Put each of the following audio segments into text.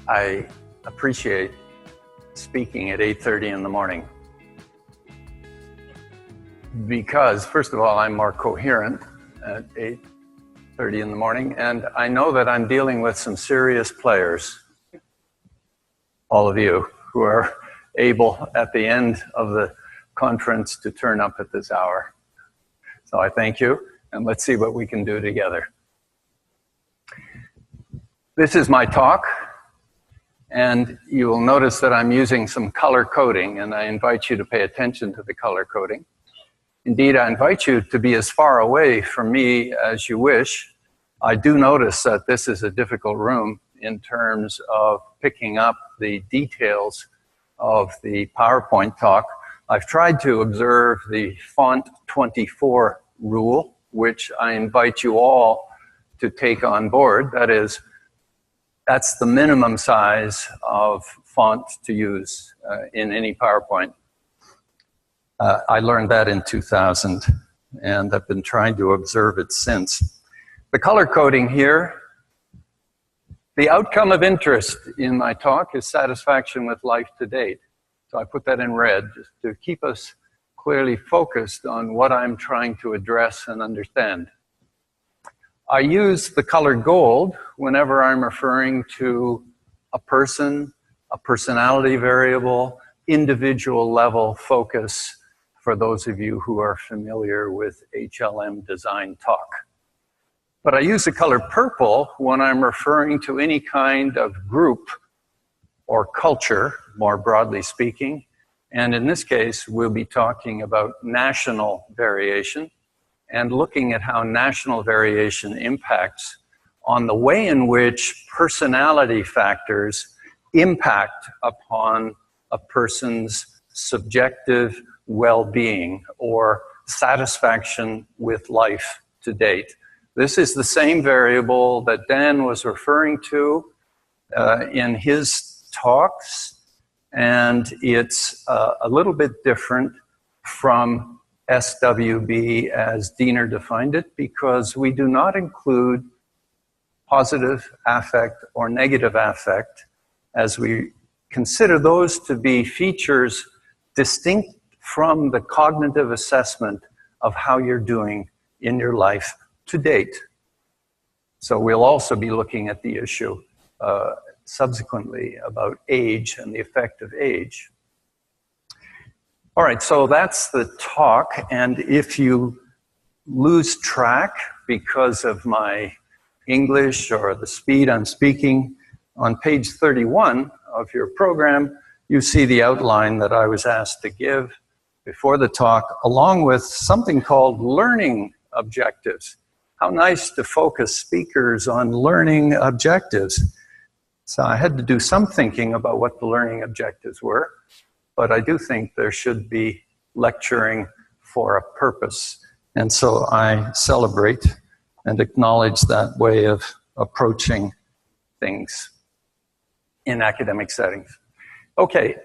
I appreciate speaking at 8:30 in the morning because, first of all, I'm more coherent at 8:30 in the morning, and I know that I'm dealing with some serious players, all of you who are able at the end of the conference to turn up at this hour. So I thank you, and let's see what we can do together. This is my talk, and you will notice that I'm using some color coding, and I invite you to pay attention to the color coding. Indeed, I invite you to be as far away from me as you wish. I do notice that this is a difficult room in terms of picking up the details of the PowerPoint talk. I've tried to observe the font 24 rule, which I invite you all to take on board. That is, that's the minimum size of font to use in any PowerPoint. I learned that in 2000, and I've been trying to observe it since. The color coding here, the outcome of interest in my talk is satisfaction with life to date. So I put that in red just to keep us clearly focused on what I'm trying to address and understand. I use the color gold whenever I'm referring to a person, a personality variable, individual level focus, for those of you who are familiar with HLM design talk. But I use the color purple when I'm referring to any kind of group or culture, more broadly speaking. And in this case, we'll be talking about national variation and looking at how national variation impacts on the way in which personality factors impact upon a person's subjective well-being or satisfaction with life to date. This is the same variable that Dan was referring to in his talks, and it's a little bit different from SWB as Diener defined it, because we do not include positive affect or negative affect, as we consider those to be features distinct from the cognitive assessment of how you're doing in your life to date. So we'll also be looking at the issue subsequently about age and the effect of age. All right, so that's the talk, and if you lose track because of my English or the speed I'm speaking, on page 31 of your program, you see the outline that I was asked to give before the talk, along with something called learning objectives. How nice to focus speakers on learning objectives. So I had to do some thinking about what the learning objectives were, but I do think there should be lecturing for a purpose. And so I celebrate and acknowledge that way of approaching things in academic settings. Okay.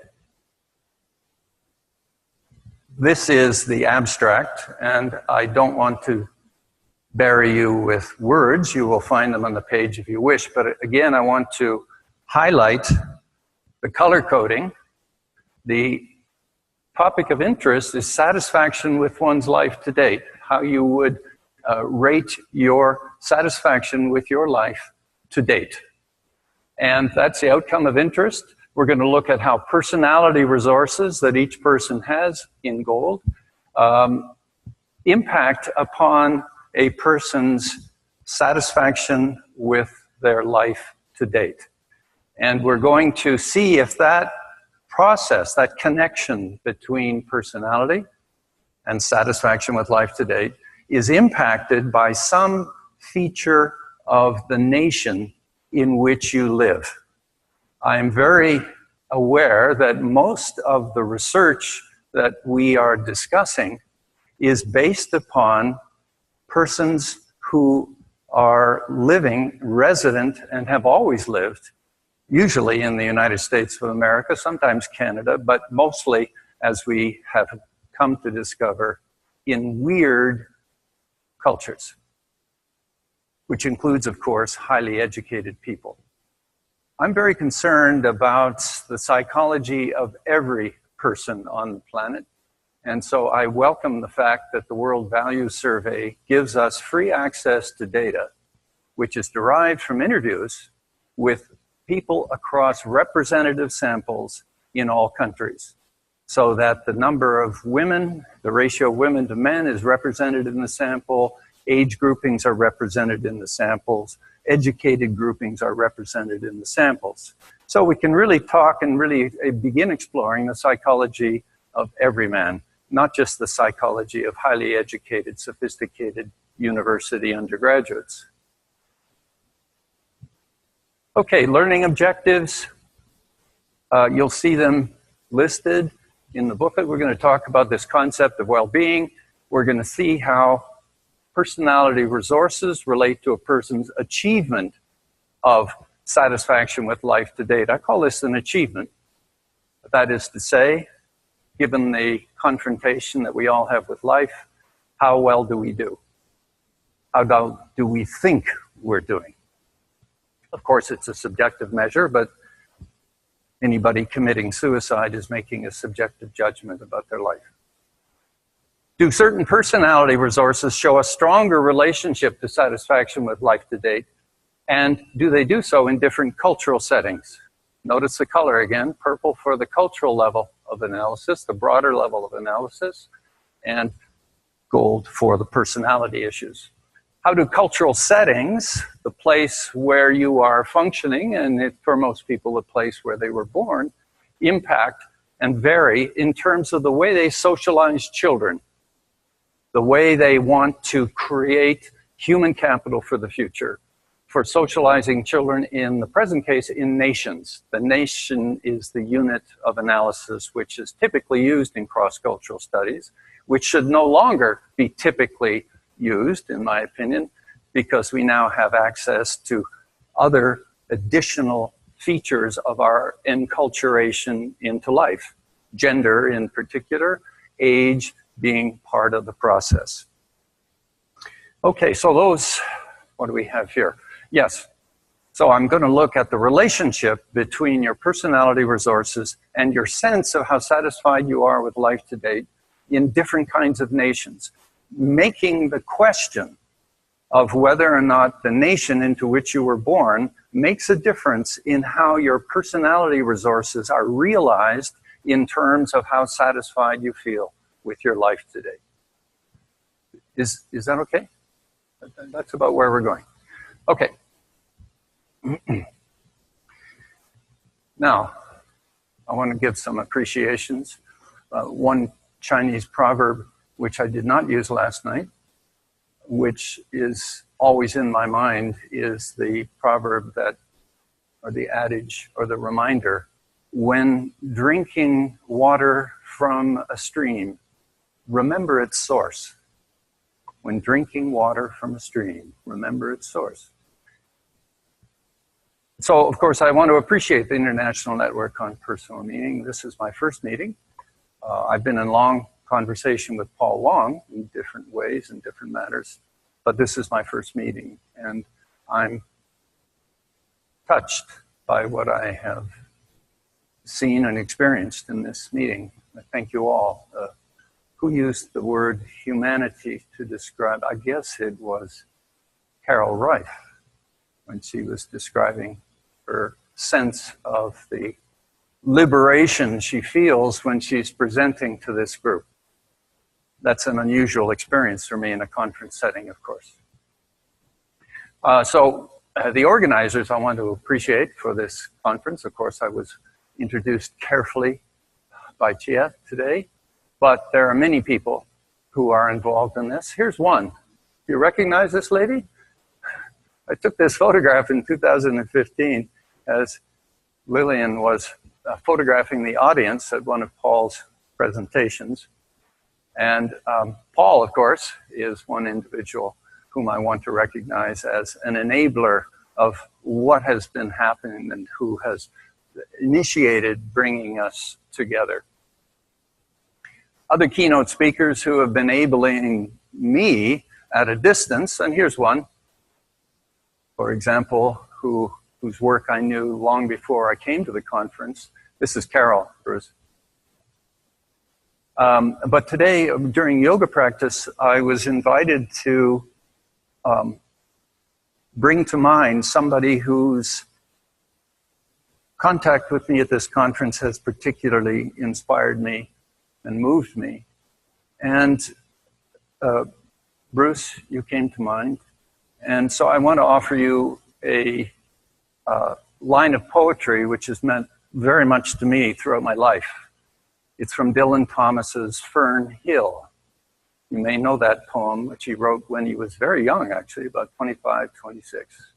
This is the abstract, and I don't want to bury you with words. You will find them on the page if you wish. But again, I want to highlight the color coding. The topic of interest is satisfaction with one's life to date, how you would rate your satisfaction with your life to date. And that's the outcome of interest. We're going to look at how personality resources that each person has in gold impact upon a person's satisfaction with their life to date. And we're going to see if that process, that connection between personality and satisfaction with life to date is impacted by some feature of the nation in which you live. I am very aware that most of the research that we are discussing is based upon persons who are living, resident, and have always lived, usually in the United States of America, sometimes Canada, but mostly, as we have come to discover, in weird cultures, which includes, of course, highly educated people. I'm very concerned about the psychology of every person on the planet. And so I welcome the fact that the World Values Survey gives us free access to data, which is derived from interviews with people across representative samples in all countries, so that the number of women, the ratio of women to men is represented in the sample, age groupings are represented in the samples, educated groupings are represented in the samples. So we can really talk and really begin exploring the psychology of every man, not just the psychology of highly educated, sophisticated university undergraduates. Okay, learning objectives. You'll see them listed in the booklet. We're going to talk about this concept of well-being. We're going to see how personality resources relate to a person's achievement of satisfaction with life to date. I call this an achievement. That is to say, given the confrontation that we all have with life, how well do we do? How do we think we're doing? Of course, it's a subjective measure, but anybody committing suicide is making a subjective judgment about their life. Do certain personality resources show a stronger relationship to satisfaction with life to date? And do they do so in different cultural settings? Notice the color again, purple for the cultural level of analysis, the broader level of analysis, and gold for the personality issues. How do cultural settings, the place where you are functioning, and for most people, the place where they were born, impact and vary in terms of the way they socialize children, the way they want to create human capital for the future, for socializing children in the present case in nations. The nation is the unit of analysis which is typically used in cross-cultural studies, which should no longer be typically used, in my opinion, because we now have access to other additional features of our enculturation into life. Gender in particular, age being part of the process. Okay, so those, what do we have here? Yes, so I'm going to look at the relationship between your personality resources and your sense of how satisfied you are with life to date in different kinds of nations, making the question of whether or not the nation into which you were born makes a difference in how your personality resources are realized in terms of how satisfied you feel with your life today. Is that okay? That's about where we're going. Okay. Now, I want to give some appreciations. One Chinese proverb, which I did not use last night, which is always in my mind, is the proverb that, or the adage, or the reminder, when drinking water from a stream, remember its source. When drinking water from a stream, remember its source. So, of course, I want to appreciate the International Network on Personal Meaning. This is my first meeting. I've been in long conversation with Paul Wong in different ways and different matters, but this is my first meeting, and I'm touched by what I have seen and experienced in this meeting. I thank you all. Who used the word humanity to describe? I guess it was Carol Reif when she was describing her sense of the liberation she feels when she's presenting to this group. That's an unusual experience for me in a conference setting, of course. The organizers I want to appreciate for this conference. Of course, I was introduced carefully by Chia today, but there are many people who are involved in this. Here's one. Do you recognize this lady? I took this photograph in 2015 as Lillian was photographing the audience at one of Paul's presentations. And Paul, of course, is one individual whom I want to recognize as an enabler of what has been happening and who has initiated bringing us together. Other keynote speakers who have been enabling me at a distance, and here's one, for example, who whose work I knew long before I came to the conference. This is Carol, Bruce. But today, during yoga practice, I was invited to bring to mind somebody whose contact with me at this conference has particularly inspired me and moved me. And Bruce, you came to mind. And so I want to offer you a line of poetry which has meant very much to me throughout my life. It's from Dylan Thomas's Fern Hill. You may know that poem, which he wrote when he was very young, actually, about 25, 26.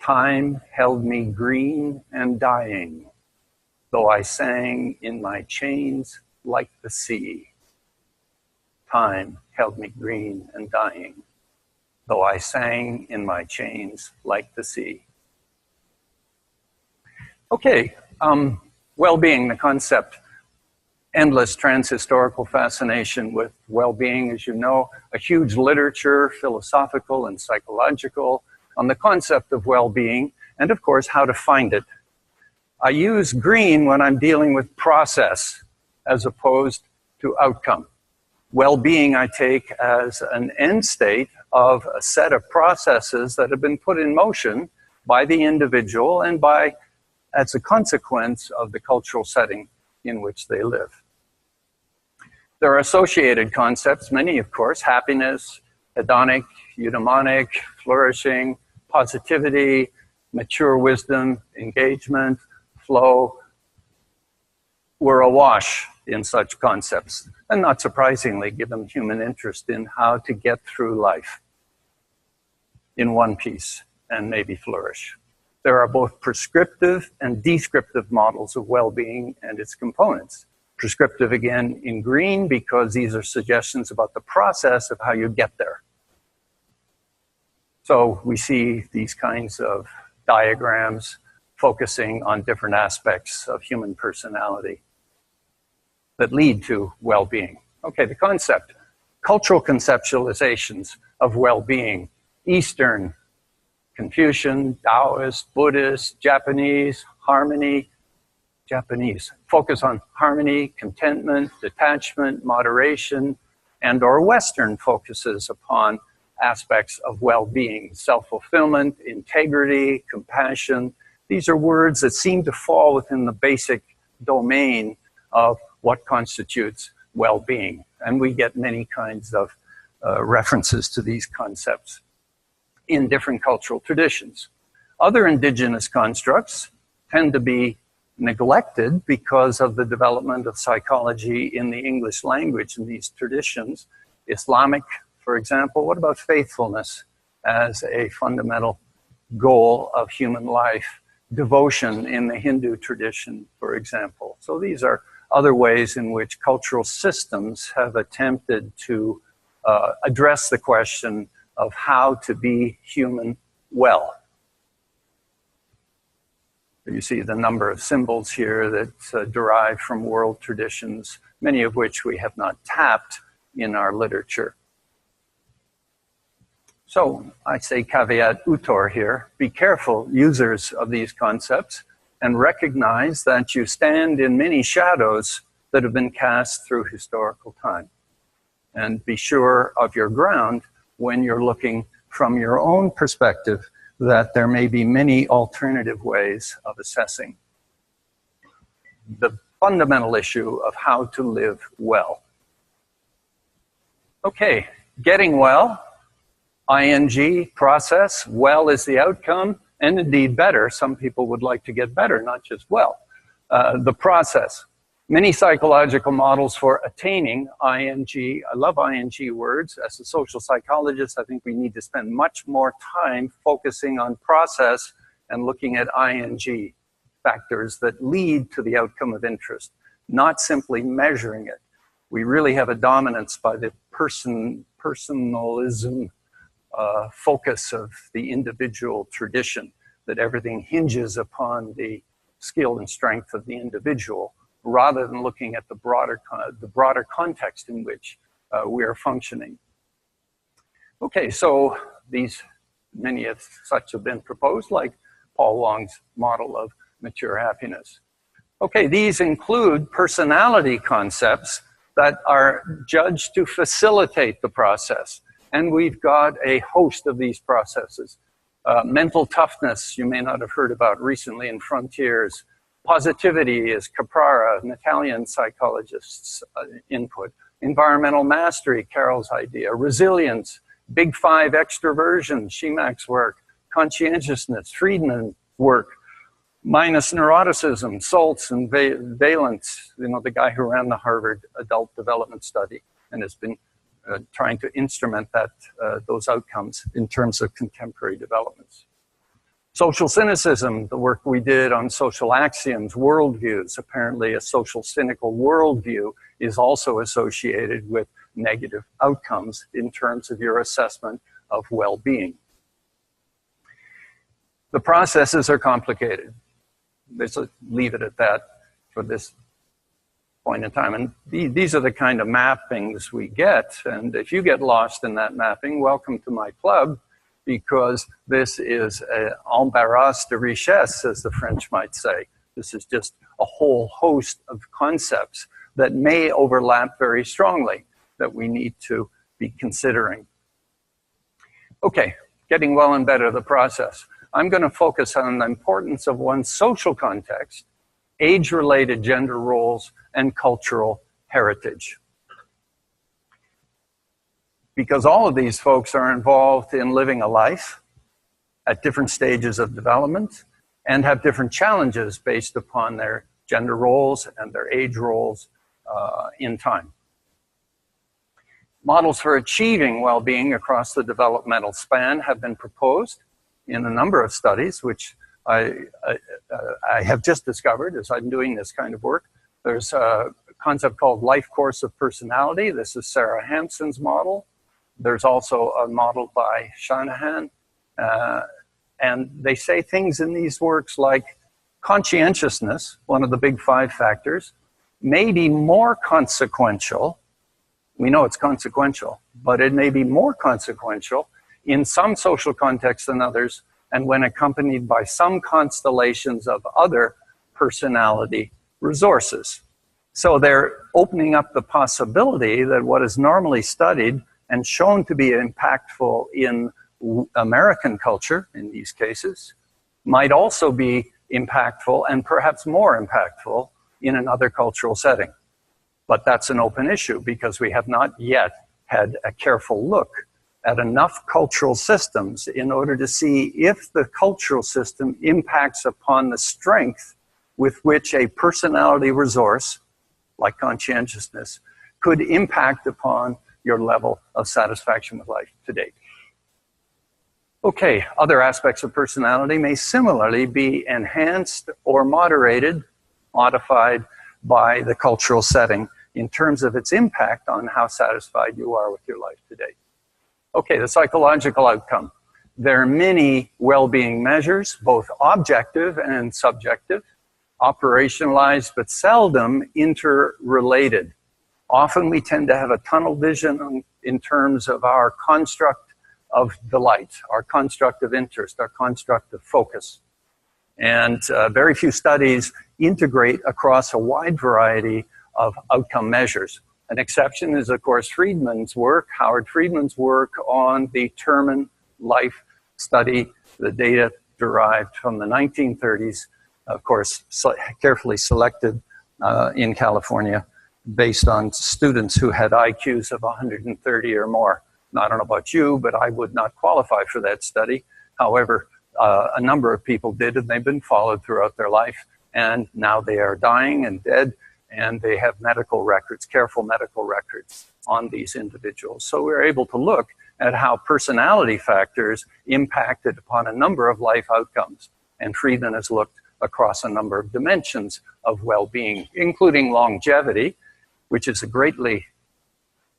Time held me green and dying, though I sang in my chains like the sea. Time held me green and dying, though I sang in my chains like the sea. Okay, well-being, the concept. Endless transhistorical fascination with well-being, as you know, a huge literature, philosophical and psychological, on the concept of well-being, and of course, how to find it. I use green when I'm dealing with process as opposed to outcome. Well-being I take as an end state of a set of processes that have been put in motion by the individual and as a consequence of the cultural setting in which they live. There are associated concepts, many of course: happiness, hedonic, eudaimonic, flourishing, positivity, mature wisdom, engagement, flow. We're awash in such concepts, and not surprisingly, given human interest in how to get through life in one piece and maybe flourish. There are both prescriptive and descriptive models of well-being and its components. Prescriptive, again, in green, because these are suggestions about the process of how you get there. So we see these kinds of diagrams focusing on different aspects of human personality that lead to well-being. Okay, the concept. Cultural conceptualizations of well-being. Eastern, Confucian, Taoist, Buddhist, Japanese, harmony, Japanese. Focus on harmony, contentment, detachment, moderation, and/or Western focuses upon aspects of well-being, self-fulfillment, integrity, compassion. These are words that seem to fall within the basic domain of what constitutes well-being. And we get many kinds of references to these concepts in different cultural traditions. Other indigenous constructs tend to be neglected because of the development of psychology in the English language in these traditions. Islamic, for example. What about faithfulness as a fundamental goal of human life? Devotion in the Hindu tradition, for example. So these are other ways in which cultural systems have attempted to address the question of how to be human well. You see the number of symbols here that derive from world traditions, many of which we have not tapped in our literature. So I say caveat emptor here. Be careful, users of these concepts, and recognize that you stand in many shadows that have been cast through historical time. And be sure of your ground when you're looking from your own perspective that there may be many alternative ways of assessing the fundamental issue of how to live well. Okay, getting well, ing, process, well is the outcome, and indeed better. Some people would like to get better, not just well. The process. Many psychological models for attaining ing. I love ing words. As a social psychologist, I think we need to spend much more time focusing on process and looking at ing factors that lead to the outcome of interest, not simply measuring it. We really have a dominance by the personalism focus of the individual tradition, that everything hinges upon the skill and strength of the individual, rather than looking at the broader context in which we are functioning. Okay, so many of such have been proposed, like Paul Wong's model of mature happiness. Okay, these include personality concepts that are judged to facilitate the process. And we've got a host of these processes. Mental toughness, you may not have heard about recently in Frontiers. Positivity is Caprara, an Italian psychologist's input. Environmental mastery, Carol's idea. Resilience, Big Five extroversion, Schimach's work. Conscientiousness, Friedman's work. Minus neuroticism, Saltz and Valence, you know, the guy who ran the Harvard Adult Development Study and has been trying to instrument that, those outcomes in terms of contemporary developments. Social cynicism, the work we did on social axioms, worldviews. Apparently a social cynical worldview is also associated with negative outcomes in terms of your assessment of well-being. The processes are complicated. Let's leave it at that for this point in time. And these are the kind of mappings we get. And if you get lost in that mapping, welcome to my club, because this is an embarras de richesse, as the French might say. This is just a whole host of concepts that may overlap very strongly that we need to be considering. Okay, getting well and better the process. I'm going to focus on the importance of one's social context, age-related gender roles, and cultural heritage. Because all of these folks are involved in living a life at different stages of development and have different challenges based upon their gender roles and their age roles in time. Models for achieving well-being across the developmental span have been proposed in a number of studies, which I have just discovered as I'm doing this kind of work. There's a concept called life course of personality. This is Sarah Hampson's model. There's also a model by Shanahan. And they say things in these works like conscientiousness, one of the big five factors, may be more consequential. We know it's consequential, but it may be more consequential in some social contexts than others, and when accompanied by some constellations of other personality resources. So they're opening up the possibility that what is normally studied and shown to be impactful in American culture, in these cases, might also be impactful and perhaps more impactful in another cultural setting. But that's an open issue because we have not yet had a careful look at enough cultural systems in order to see if the cultural system impacts upon the strength with which a personality resource, like conscientiousness, could impact upon your level of satisfaction with life to date. Okay, other aspects of personality may similarly be enhanced or moderated, modified by the cultural setting in terms of its impact on how satisfied you are with your life to date. Okay, the psychological outcome. There are many well-being measures, both objective and subjective, operationalized but seldom interrelated. Often we tend to have a tunnel vision in terms of our construct of delight, our construct of interest, our construct of focus. And very few studies integrate across a wide variety of outcome measures. An exception is, of course, Friedman's work, Howard Friedman's work on the Terman life study, the data derived from the 1930s, of course, carefully selected in California based on students who had IQs of 130 or more. Now, I don't know about you, but I would not qualify for that study. However, a number of people did, and they've been followed throughout their life, and now they are dying and dead, and they have medical records, careful medical records on these individuals. So we're able to look at how personality factors impacted upon a number of life outcomes. And Friedman has looked across a number of dimensions of well-being, including longevity, which is a greatly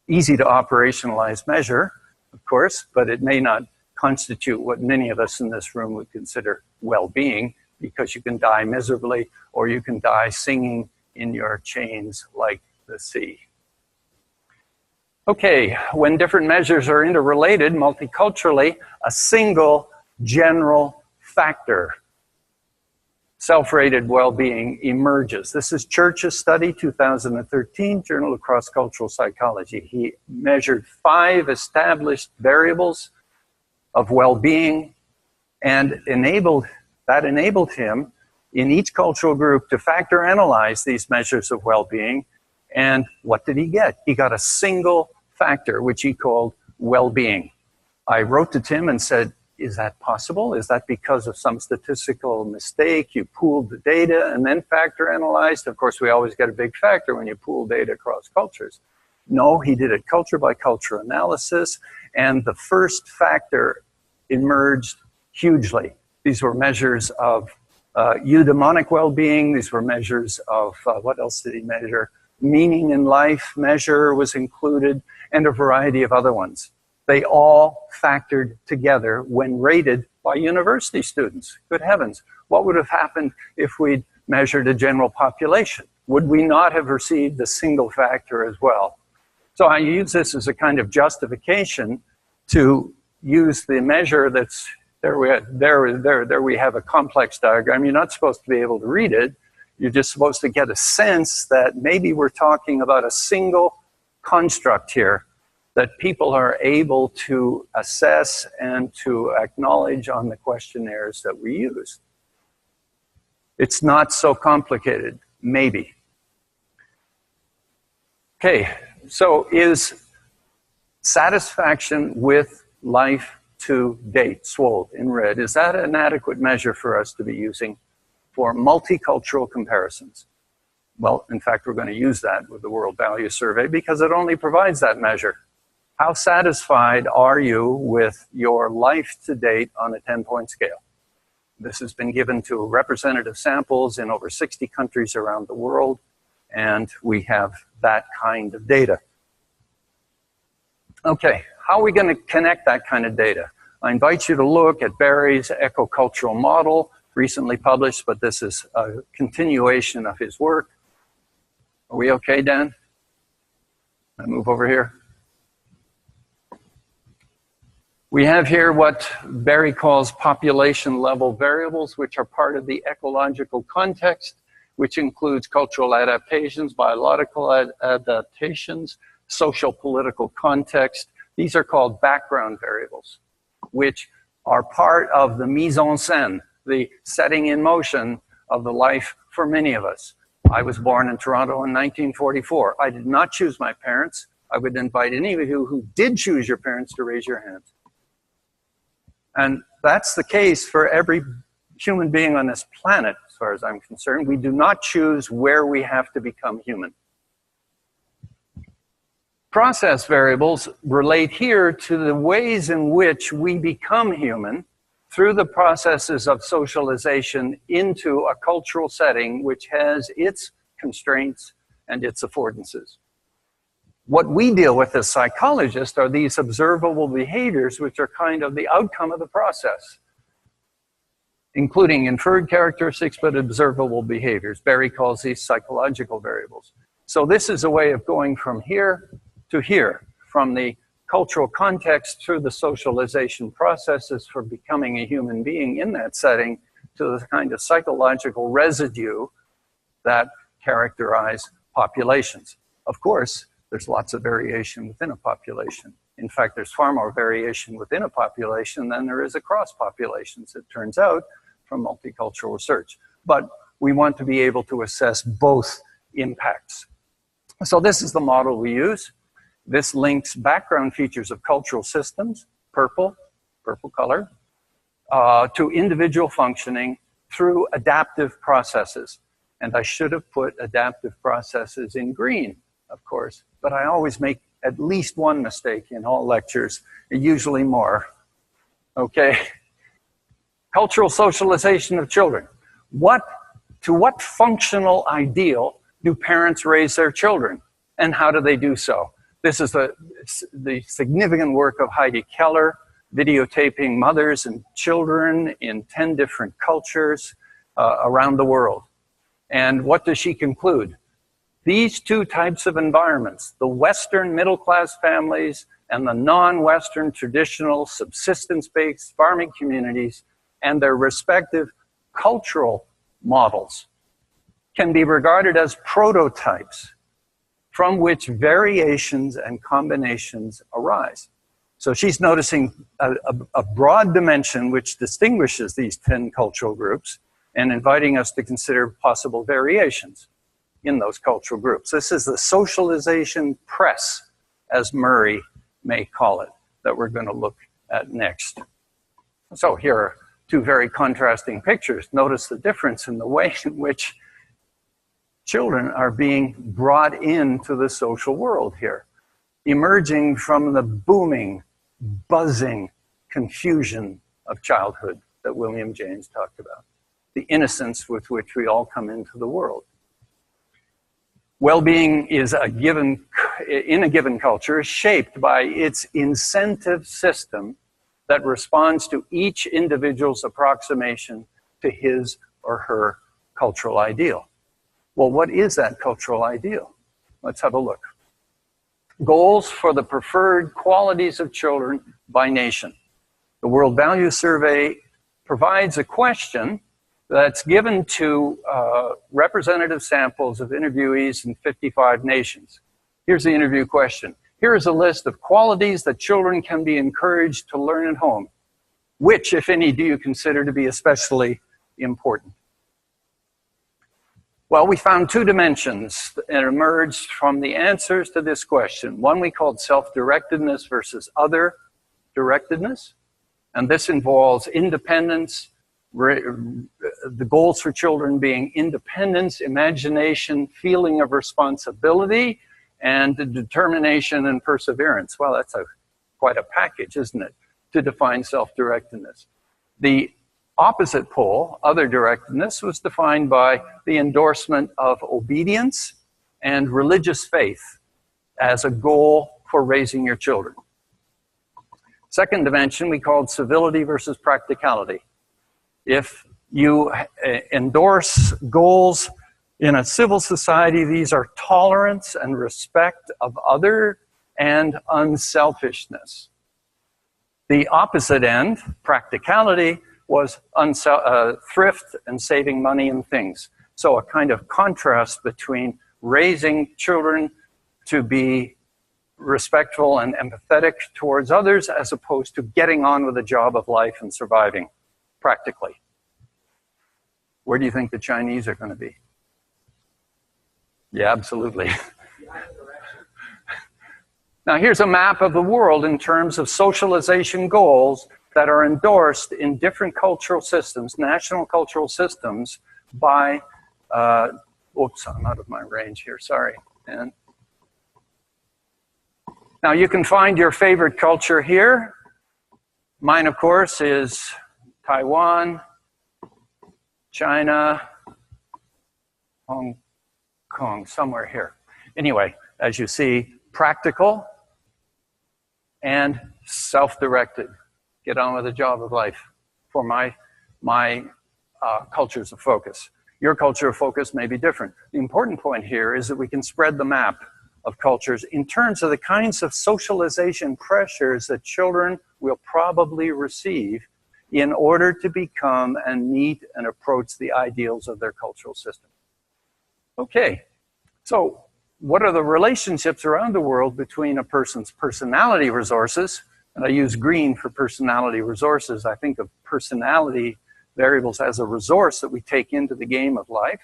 easy to operationalize measure, of course, but it may not constitute what many of us in this room would consider well-being, because you can die miserably or you can die singing in your chains like the sea. Okay, when different measures are interrelated multiculturally, a single general factor self-rated well-being emerges. This is Church's study, 2013, Journal of Cross-Cultural Psychology. He measured 5 established variables of well-being and enabled him in each cultural group to factor analyze these measures of well-being. And what did he get? He got a single factor, which he called well-being. I wrote to Tim and said, is that possible? Is that because of some statistical mistake? You pooled the data and then factor analyzed? Of course, we always get a big factor when you pool data across cultures. No, he did it culture by culture analysis, and the first factor emerged hugely. These were measures of eudaimonic well-being. These were measures of, what else did he measure? Meaning in life measure was included, and a variety of other ones. They all factored together when rated by university students. Good heavens, what would have happened if we'd measured a general population? Would we not have received a single factor as well? So I use this as a kind of justification to use the measure that's, there we have a complex diagram. You're not supposed to be able to read it. You're just supposed to get a sense that maybe we're talking about a single construct here that people are able to assess and to acknowledge on the questionnaires that we use. It's not so complicated, maybe. Okay, so is satisfaction with life to date, SWOLD in red, is that an adequate measure for us to be using for multicultural comparisons? Well, in fact, we're going to use that with the World Values Survey because it only provides that measure. How satisfied are you with your life to date on a 10-point scale? This has been given to representative samples in over 60 countries around the world, and we have that kind of data. Okay, how are we going to connect that kind of data? I invite you to look at Barry's ecocultural model, recently published, but this is a continuation of his work. Are we okay, Dan? I move over here. We have here what Barry calls population level variables, which are part of the ecological context, which includes cultural adaptations, biological adaptations, social political context. These are called background variables, which are part of the mise en scène, the setting in motion of the life for many of us. I was born in Toronto in 1944. I did not choose my parents. I would invite any of you who did choose your parents to raise your hands. And that's the case for every human being on this planet, as far as I'm concerned. We do not choose where we have to become human. Process variables relate here to the ways in which we become human through the processes of socialization into a cultural setting which has its constraints and its affordances. What we deal with as psychologists are these observable behaviors, which are kind of the outcome of the process, including inferred characteristics, but observable behaviors. Barry calls these psychological variables. So this is a way of going from here to here, from the cultural context through the socialization processes for becoming a human being in that setting to the kind of psychological residue that characterize populations. Of course, there's lots of variation within a population. In fact, there's far more variation within a population than there is across populations, it turns out, from multicultural research. But we want to be able to assess both impacts. So this is the model we use. This links background features of cultural systems, purple color, to individual functioning through adaptive processes. And I should have put adaptive processes in green, of course, but I always make at least one mistake in all lectures, usually more. Okay. Cultural socialization of children. To what functional ideal do parents raise their children? And how do they do so? This is the significant work of Heidi Keller, videotaping mothers and children in 10 different cultures around the world. And what does she conclude? These two types of environments, the Western middle-class families and the non-Western traditional subsistence-based farming communities and their respective cultural models can be regarded as prototypes from which variations and combinations arise. So she's noticing a broad dimension which distinguishes these 10 cultural groups and inviting us to consider possible variations in those cultural groups. This is the socialization press, as Murray may call it, that we're going to look at next. So here are two very contrasting pictures. Notice the difference in the way in which children are being brought into the social world here, emerging from the booming, buzzing confusion of childhood that William James talked about, the innocence with which we all come into the world. Well-being is in a given culture is shaped by its incentive system that responds to each individual's approximation to his or her cultural ideal. Well, what is that cultural ideal? Let's have a look. Goals for the preferred qualities of children by nation. The World Values Survey provides a question that's given to representative samples of interviewees in 55 nations. Here's the interview question. Here is a list of qualities that children can be encouraged to learn at home. Which, if any, do you consider to be especially important? Well, we found two dimensions that emerged from the answers to this question. One we called self-directedness versus other-directedness. And this involves independence, the goals for children being independence, imagination, feeling of responsibility, and determination and perseverance. Well, that's quite a package, isn't it, to define self-directedness. The opposite pole, other-directedness, was defined by the endorsement of obedience and religious faith as a goal for raising your children. Second dimension we called civility versus practicality. If you endorse goals in a civil society, these are tolerance and respect of other and unselfishness. The opposite end, practicality, was thrift and saving money and things. So a kind of contrast between raising children to be respectful and empathetic towards others as opposed to getting on with the job of life and surviving practically. Where do you think the Chinese are going to be? Yeah, absolutely. Now here's a map of the world in terms of socialization goals that are endorsed in different cultural systems, national cultural systems, by, oops, I'm out of my range here, sorry. And now you can find your favorite culture here. Mine, of course, is Taiwan, China, Hong Kong, somewhere here. Anyway, as you see, practical and self-directed. Get on with the job of life for my cultures of focus. Your culture of focus may be different. The important point here is that we can spread the map of cultures in terms of the kinds of socialization pressures that children will probably receive in order to become and meet and approach the ideals of their cultural system. Okay, so what are the relationships around the world between a person's personality resources, and I use green for personality resources. I think of personality variables as a resource that we take into the game of life,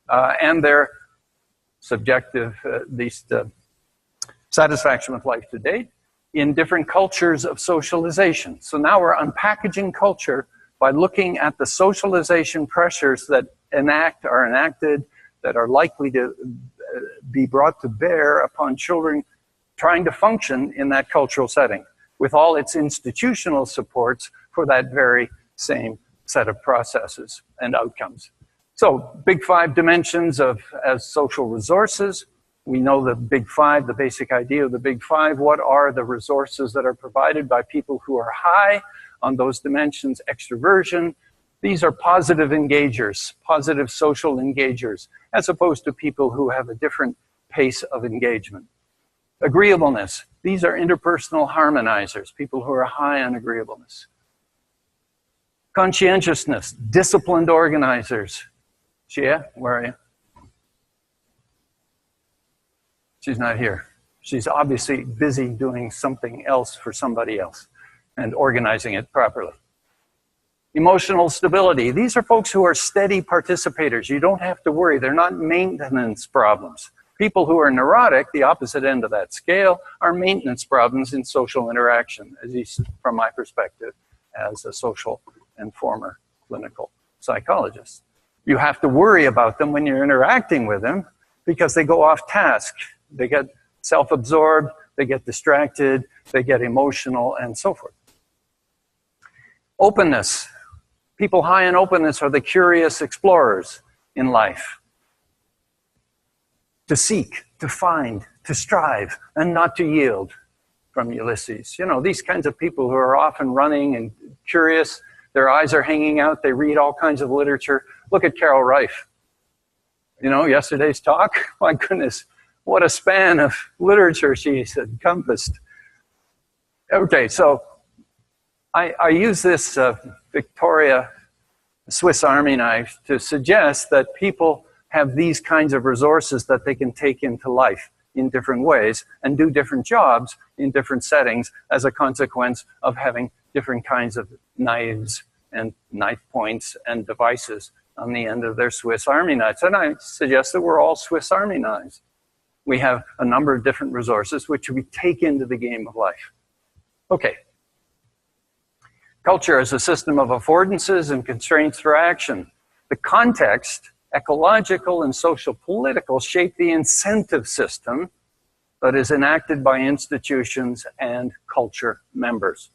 and their subjective, at least satisfaction with life to date, in different cultures of socialization. So now we're unpackaging culture by looking at the socialization pressures that are enacted, that are likely to be brought to bear upon children trying to function in that cultural setting, with all its institutional supports for that very same set of processes and outcomes. So, big five dimensions as social resources. We know the big five, the basic idea of the big five. What are the resources that are provided by people who are high on those dimensions? Extroversion. These are positive engagers, positive social engagers, as opposed to people who have a different pace of engagement. Agreeableness. These are interpersonal harmonizers, people who are high on agreeableness. Conscientiousness, disciplined organizers, Shia, where are you? She's not here. She's obviously busy doing something else for somebody else and organizing it properly. Emotional stability. These are folks who are steady participators. You don't have to worry. They're not maintenance problems. People who are neurotic, the opposite end of that scale, are maintenance problems in social interaction, at least from my perspective as a social and former clinical psychologist. You have to worry about them when you're interacting with them because they go off task. They get self-absorbed, they get distracted, they get emotional, and so forth. Openness. People high in openness are the curious explorers in life. To seek, to find, to strive, and not to yield, from Ulysses. You know, these kinds of people who are often running and curious, their eyes are hanging out, they read all kinds of literature. Look at Carol Reif. You know, yesterday's talk, my goodness, what a span of literature she's encompassed. Okay, so I use this Victoria Swiss Army knife to suggest that people have these kinds of resources that they can take into life in different ways and do different jobs in different settings as a consequence of having different kinds of knives and knife points and devices on the end of their Swiss Army knives. And I suggest that we're all Swiss Army knives. We have a number of different resources which we take into the game of life. Okay. Culture is a system of affordances and constraints for action. The context, ecological and social political, shape the incentive system that is enacted by institutions and culture members.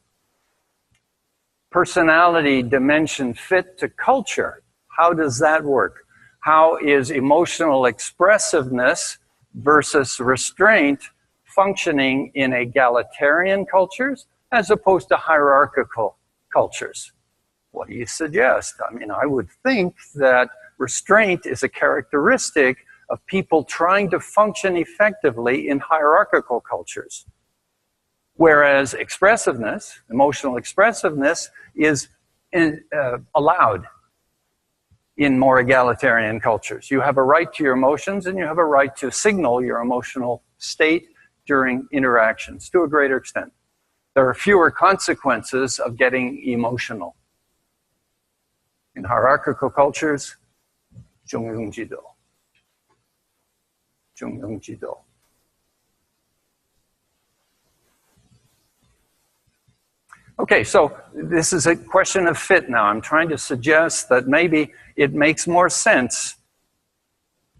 Personality dimension fit to culture. How does that work? How is emotional expressiveness versus restraint functioning in egalitarian cultures as opposed to hierarchical cultures? What do you suggest? I mean, I would think that restraint is a characteristic of people trying to function effectively in hierarchical cultures. Whereas expressiveness, emotional expressiveness, is allowed in more egalitarian cultures. You have a right to your emotions and you have a right to signal your emotional state during interactions to a greater extent. There are fewer consequences of getting emotional. In hierarchical cultures, 中庸之道. 中庸之道. Okay, so this is a question of fit now. I'm trying to suggest that maybe it makes more sense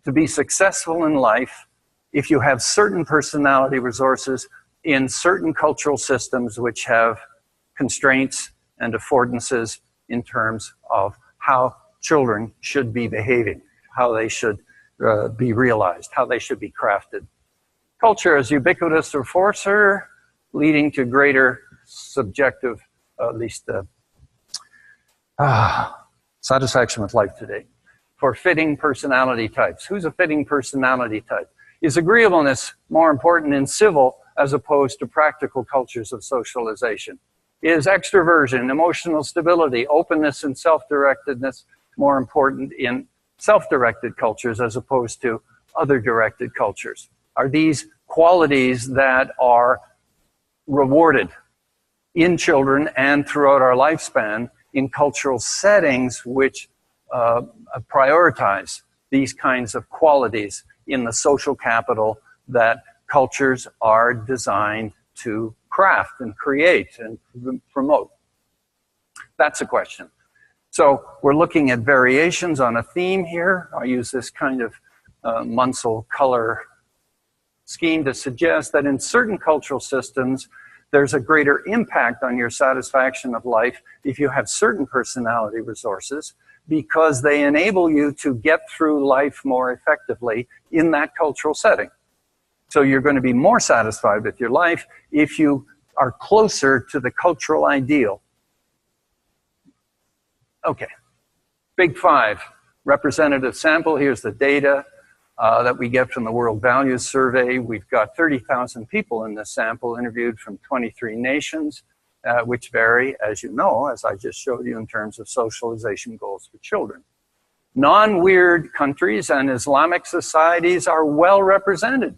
to be successful in life if you have certain personality resources in certain cultural systems which have constraints and affordances in terms of how children should be behaving, how they should be realized, how they should be crafted. Culture is ubiquitous enforcer, leading to greater subjective, at least satisfaction with life today. For fitting personality types. Who's a fitting personality type? Is agreeableness more important in civil as opposed to practical cultures of socialization? Is extroversion, emotional stability, openness, and self-directedness more important in self-directed cultures as opposed to other directed cultures? Are these qualities that are rewarded in children and throughout our lifespan in cultural settings which prioritize these kinds of qualities in the social capital that cultures are designed to craft and create and promote? That's a question. So we're looking at variations on a theme here. I use this kind of Munsell color scheme to suggest that in certain cultural systems, there's a greater impact on your satisfaction of life if you have certain personality resources because they enable you to get through life more effectively in that cultural setting. So you're going to be more satisfied with your life if you are closer to the cultural ideal. Okay, Big Five, representative sample. Here's the data that we get from the World Values Survey. We've got 30,000 people in this sample interviewed from 23 nations, which vary, as you know, as I just showed you, in terms of socialization goals for children. Non-weird countries and Islamic societies are well represented,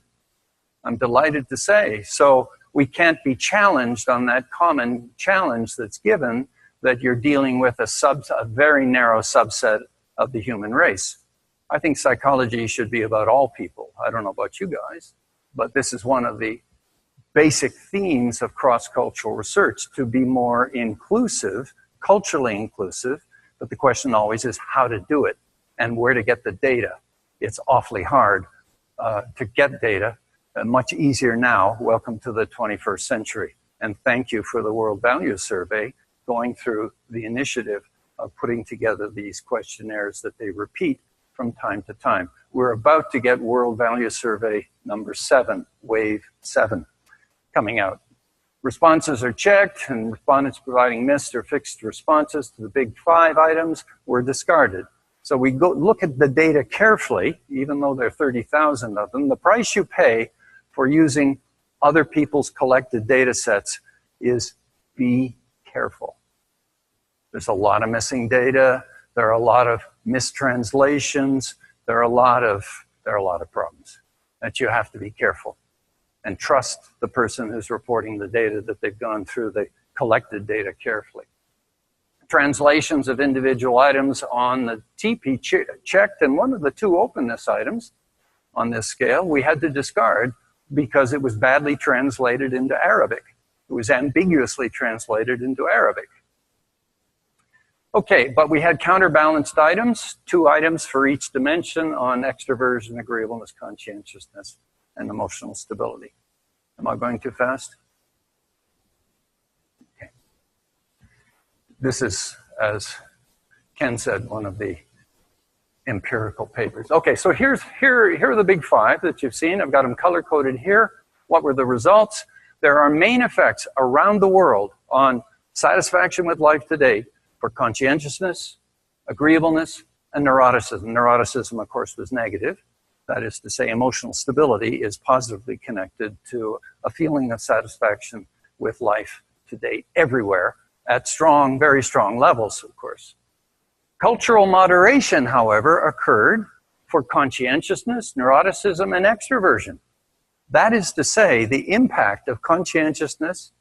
I'm delighted to say. So we can't be challenged on that common challenge that's given, that you're dealing with a very narrow subset of the human race. I think psychology should be about all people. I don't know about you guys, but this is one of the basic themes of cross-cultural research, to be more inclusive, culturally inclusive, but the question always is how to do it and where to get the data. It's awfully hard to get data, much easier now. Welcome to the 21st century. And thank you for the World Values Survey going through the initiative of putting together these questionnaires that they repeat from time to time. We're about to get World Values Survey number 7, wave 7, coming out. Responses are checked, and respondents providing missed or fixed responses to the big 5 items were discarded. So we go look at the data carefully, even though there are 30,000 of them. The price you pay for using other people's collected data sets is be careful. There's a lot of missing data. There are a lot of mistranslations. There are a lot of problems that you have to be careful and trust the person who's reporting the data, that they've gone through the collected data carefully. Translations of individual items on the TP checked, and one of the 2 openness items on this scale we had to discard because it was badly translated into Arabic. It was ambiguously translated into Arabic. Okay, but we had counterbalanced items, 2 items for each dimension on extroversion, agreeableness, conscientiousness, and emotional stability. Am I going too fast? Okay. This is, as Ken said, one of the empirical papers. Okay, so here are the big 5 that you've seen. I've got them color-coded here. What were the results? There are main effects around the world on satisfaction with life today for conscientiousness, agreeableness, and neuroticism. Neuroticism, of course, was negative. That is to say, emotional stability is positively connected to a feeling of satisfaction with life today everywhere at strong, very strong levels, of course. Cultural moderation, however, occurred for conscientiousness, neuroticism, and extroversion. That is to say, the impact of conscientiousness,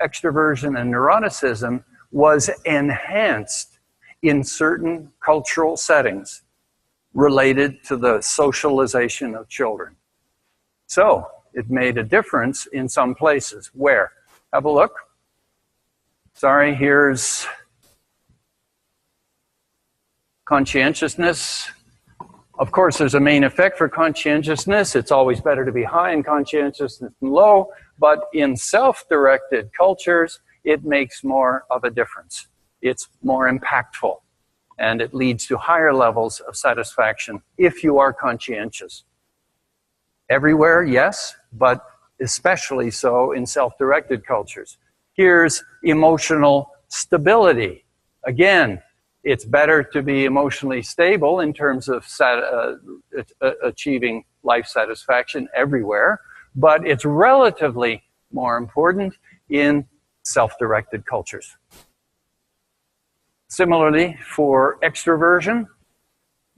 extroversion, and neuroticism was enhanced in certain cultural settings related to the socialization of children. So it made a difference in some places. Where? Have a look. Sorry, here's conscientiousness. Of course, there's a main effect for conscientiousness. It's always better to be high in conscientiousness than low, but in self-directed cultures, it makes more of a difference. It's more impactful, and it leads to higher levels of satisfaction if you are conscientious. Everywhere, yes, but especially so in self-directed cultures. Here's emotional stability. Again, it's better to be emotionally stable in terms of achieving life satisfaction everywhere, but it's relatively more important in self-directed cultures. Similarly, for extroversion,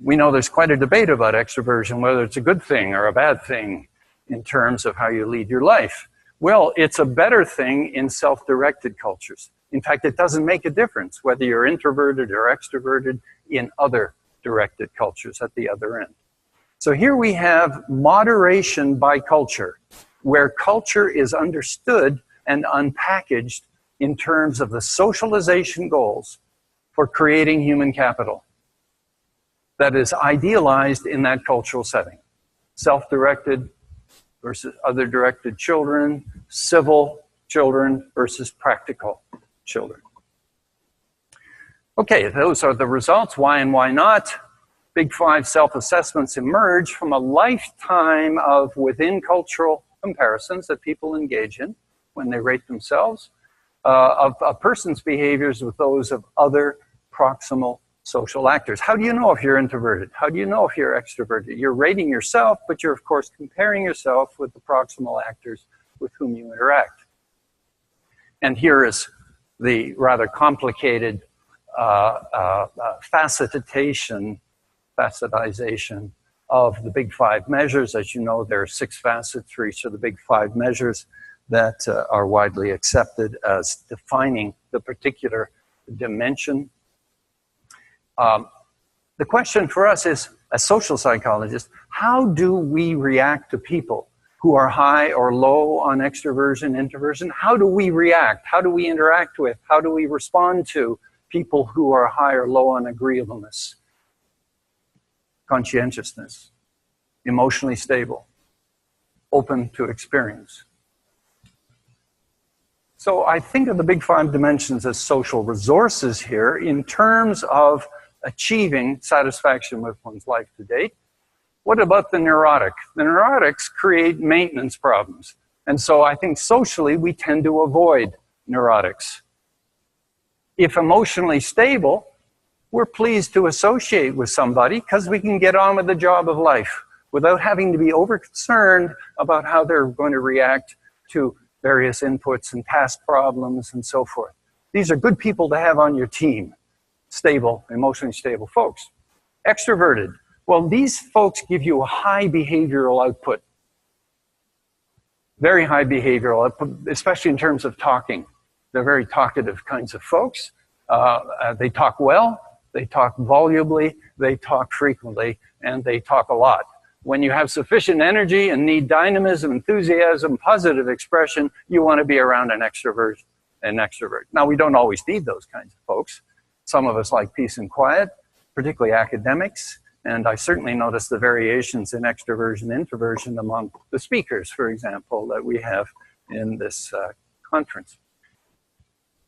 we know there's quite a debate about extroversion, whether it's a good thing or a bad thing in terms of how you lead your life. Well, it's a better thing in self-directed cultures. In fact, it doesn't make a difference whether you're introverted or extroverted in other directed cultures at the other end. So here we have moderation by culture, where culture is understood and unpackaged in terms of the socialization goals for creating human capital that is idealized in that cultural setting. Self-directed versus other-directed children, civil children versus practical children. Okay, those are the results. Why and why not? Big 5 self-assessments emerge from a lifetime of within-cultural comparisons that people engage in when they rate themselves, of a person's behaviors with those of other proximal social actors. How do you know if you're introverted? How do you know if you're extroverted? You're rating yourself, but you're, of course, comparing yourself with the proximal actors with whom you interact. And here is the rather complicated facetization of the big five measures. As you know, there are 6 facets for each of the big 5 measures that are widely accepted as defining the particular dimension. The question for us is, as social psychologists, how do we react to people who are high or low on extroversion, introversion? How do we react? How do we interact with? How do we respond to people who are high or low on agreeableness, conscientiousness, emotionally stable, open to experience? So I think of the big 5 dimensions as social resources here in terms of achieving satisfaction with one's life to date. What about the neurotic? The neurotics create maintenance problems. And so I think socially we tend to avoid neurotics. If emotionally stable, we're pleased to associate with somebody because we can get on with the job of life without having to be over concerned about how they're going to react to various inputs and past problems and so forth. These are good people to have on your team. Stable, emotionally stable folks. Extroverted. Well, these folks give you a high behavioral output. Very high behavioral output, especially in terms of talking. They're very talkative kinds of folks. They talk well, they talk volubly, they talk frequently, and they talk a lot. When you have sufficient energy and need dynamism, enthusiasm, positive expression, you want to be around an extrovert. Now, we don't always need those kinds of folks. Some of us like peace and quiet, particularly academics, and I certainly notice the variations in extroversion, introversion among the speakers, for example, that we have in this conference.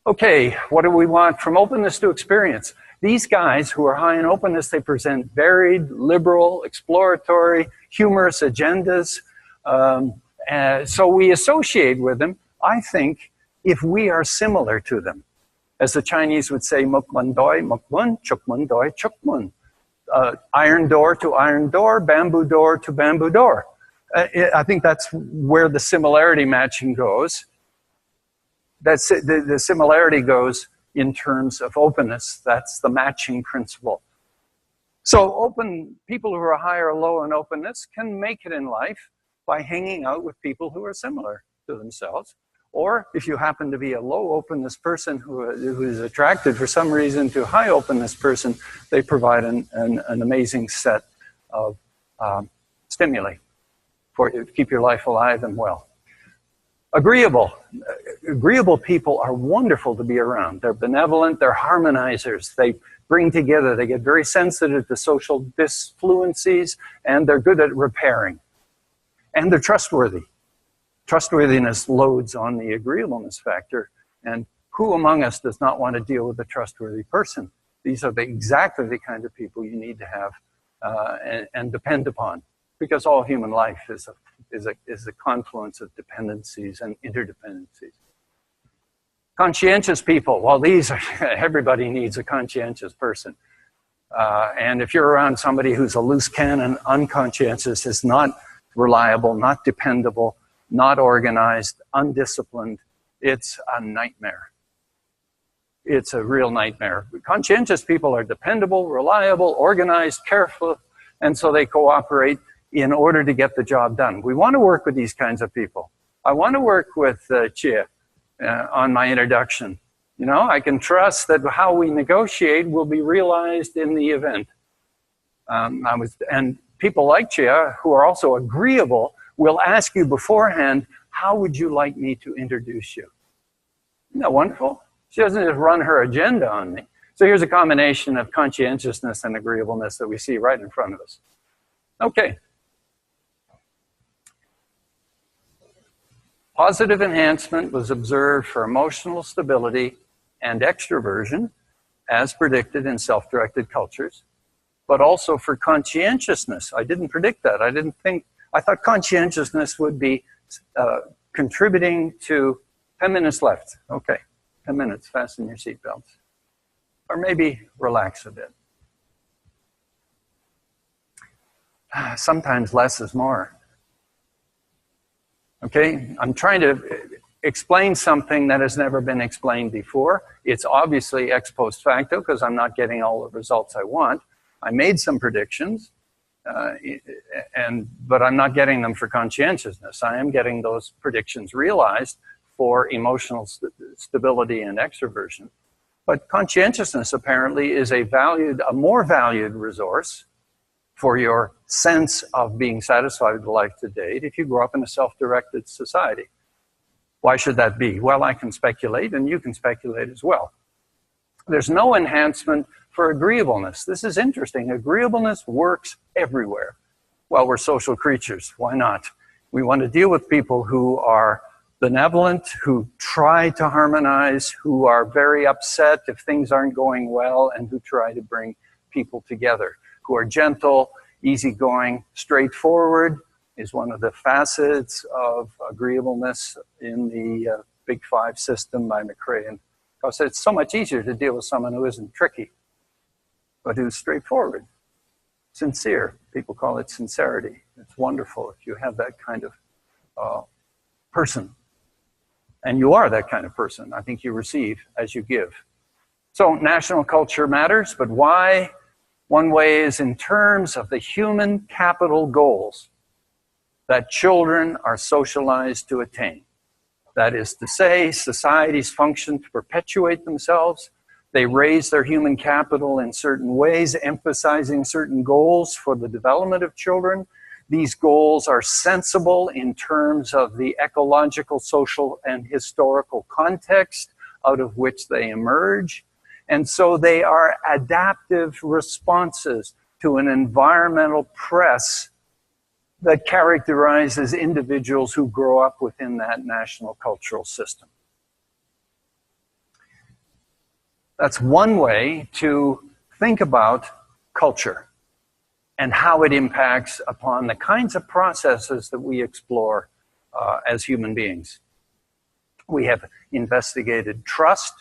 Okay, what do we want from openness to experience? These guys who are high in openness, they present varied, liberal, exploratory, humorous agendas. So we associate with them, I think, if we are similar to them. As the Chinese would say, mukmun doi mukmun, chukmun doi chukmun. Iron door to iron door, bamboo door to bamboo door. I think that's where the similarity matching goes. That's the similarity goes in terms of openness. That's the matching principle. So people who are high or low in openness can make it in life by hanging out with people who are similar to themselves. Or if you happen to be a low openness person who is attracted for some reason to a high openness person, they provide an amazing set of stimuli to keep your life alive and well. Agreeable people are wonderful to be around. They're benevolent, they're harmonizers. They bring together, they get very sensitive to social disfluencies, and they're good at repairing. And they're trustworthy. Trustworthiness loads on the agreeableness factor, and who among us does not want to deal with a trustworthy person? These are exactly the kind of people you need to have and depend upon, because all human life is a confluence of dependencies and interdependencies. Conscientious people, well, everybody needs a conscientious person. And if you're around somebody who's a loose cannon, unconscientious, is not reliable, not dependable, not organized, undisciplined, it's a nightmare. It's a real nightmare. Conscientious people are dependable, reliable, organized, careful, and so they cooperate in order to get the job done. We want to work with these kinds of people. I want to work with Chia on my introduction. You know, I can trust that how we negotiate will be realized in the event. And people like Chia, who are also agreeable, will ask you beforehand, how would you like me to introduce you? Isn't that wonderful? She doesn't just run her agenda on me. So here's a combination of conscientiousness and agreeableness that we see right in front of us. Okay. Positive enhancement was observed for emotional stability and extroversion, as predicted in self-directed cultures, but also for conscientiousness. I didn't predict that. I thought conscientiousness would be contributing to 10 minutes left. Okay, 10 minutes, fasten your seatbelts. Or maybe relax a bit. Sometimes less is more. Okay, I'm trying to explain something that has never been explained before. It's obviously ex post facto because I'm not getting all the results I want. I made some predictions, but I'm not getting them for conscientiousness. I am getting those predictions realized for emotional stability and extroversion. But conscientiousness apparently is a more valued resource for your sense of being satisfied with life to date if you grow up in a self-directed society. Why should that be? Well, I can speculate, and you can speculate as well. There's no enhancement for agreeableness. This is interesting. Agreeableness works everywhere. Well, we're social creatures. Why not? We want to deal with people who are benevolent, who try to harmonize, who are very upset if things aren't going well, and who try to bring people together, who are gentle, easygoing, straightforward is one of the facets of agreeableness in the Big Five system by McRae. And because it's so much easier to deal with someone who isn't tricky, but who's straightforward, sincere. People call it sincerity. It's wonderful if you have that kind of person. And you are that kind of person. I think you receive as you give. So national culture matters, but why? One way is in terms of the human capital goals that children are socialized to attain. That is to say, societies function to perpetuate themselves. They raise their human capital in certain ways, emphasizing certain goals for the development of children. These goals are sensible in terms of the ecological, social, and historical context out of which they emerge. And so they are adaptive responses to an environmental press that characterizes individuals who grow up within that national cultural system. That's one way to think about culture and how it impacts upon the kinds of processes that we explore as human beings. We have investigated trust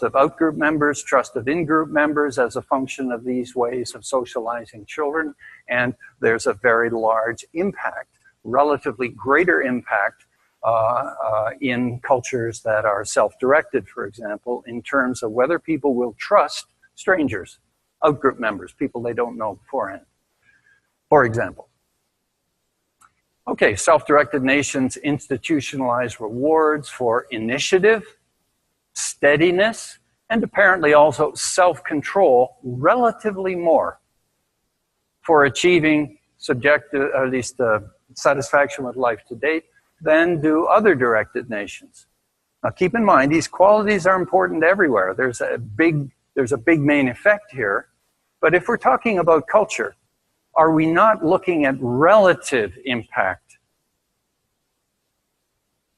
of out-group members, trust of in-group members as a function of these ways of socializing children, and there's a very large impact, relatively greater impact in cultures that are self-directed, for example, in terms of whether people will trust strangers, out-group members, people they don't know beforehand, for example. Okay, self-directed nations institutionalize rewards for initiative, steadiness, and apparently also self-control relatively more for achieving subjective, or at least satisfaction with life to date, than do other directed nations. Now keep in mind, these qualities are important everywhere. There's a big main effect here. But if we're talking about culture, are we not looking at relative impact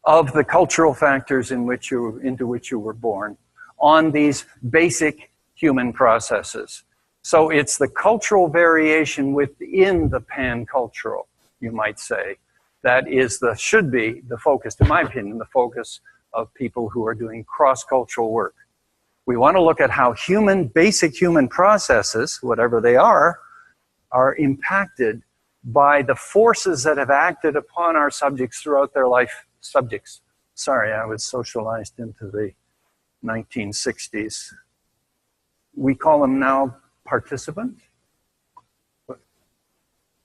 of the cultural factors into which you were born on these basic human processes? So it's the cultural variation within the pan-cultural, you might say, that should be the focus, in my opinion, the focus of people who are doing cross-cultural work. We want to look at how basic human processes, whatever they are impacted by the forces that have acted upon our subjects throughout their life. Subjects. Sorry, I was socialized into the 1960s. We call them now participants,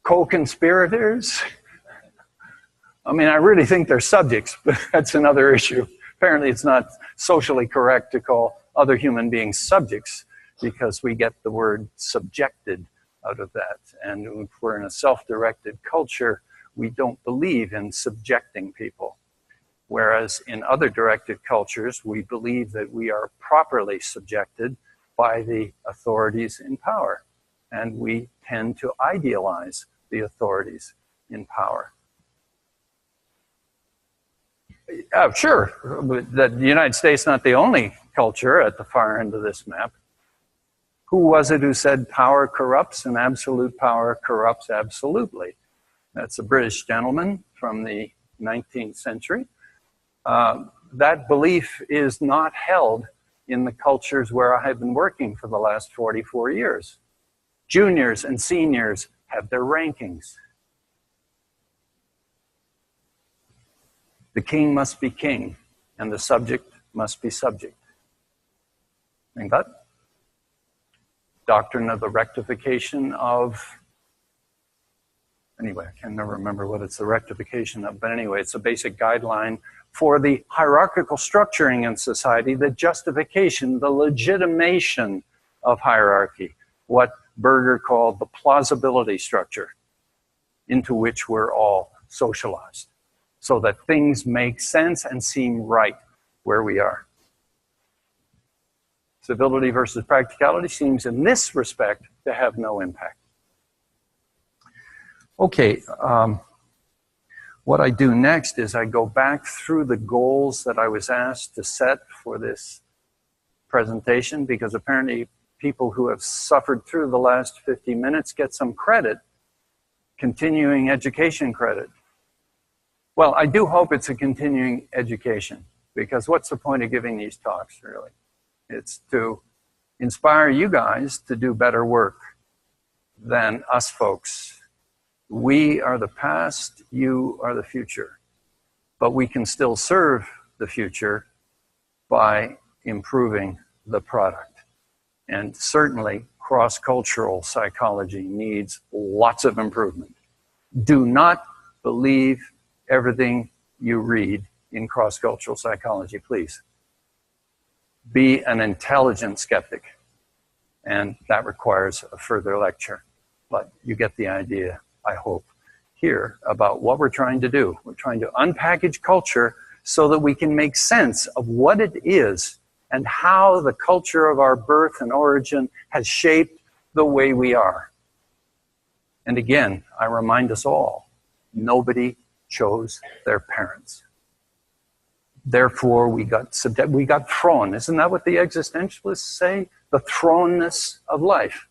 co-conspirators. I mean, I really think they're subjects, but that's another issue. Apparently, it's not socially correct to call other human beings subjects because we get the word subjected out of that. And if we're in a self-directed culture, we don't believe in subjecting people. Whereas in other directed cultures, we believe that we are properly subjected by the authorities in power. And we tend to idealize the authorities in power. Sure, the United States not the only culture at the far end of this map. Who was it who said power corrupts and absolute power corrupts absolutely? That's a British gentleman from the 19th century. That belief is not held in the cultures where I have been working for the last 44 years. Juniors and seniors have their rankings. The king must be king, and the subject must be subject. Think that? Doctrine of the rectification of, anyway, I can never remember what it's the rectification of, but anyway, it's a basic guideline for the hierarchical structuring in society, the justification, the legitimation of hierarchy, what Berger called the plausibility structure into which we're all socialized, so that things make sense and seem right where we are. Civility versus practicality seems in this respect to have no impact. Okay, what I do next is I go back through the goals that I was asked to set for this presentation, because apparently people who have suffered through the last 50 minutes get some credit, continuing education credit. Well, I do hope it's a continuing education, because what's the point of giving these talks, really? It's to inspire you guys to do better work than us folks. We are the past, you are the future. But we can still serve the future by improving the product. And certainly, cross-cultural psychology needs lots of improvement. Do not believe everything you read in cross-cultural psychology, please. Be an intelligent skeptic, and that requires a further lecture. But you get the idea, I hope, here about what we're trying to do. We're trying to unpackage culture so that we can make sense of what it is and how the culture of our birth and origin has shaped the way we are. And again, I remind us all, nobody chose their parents. Therefore, we got thrown. Isn't that what the existentialists say? The thrownness of life.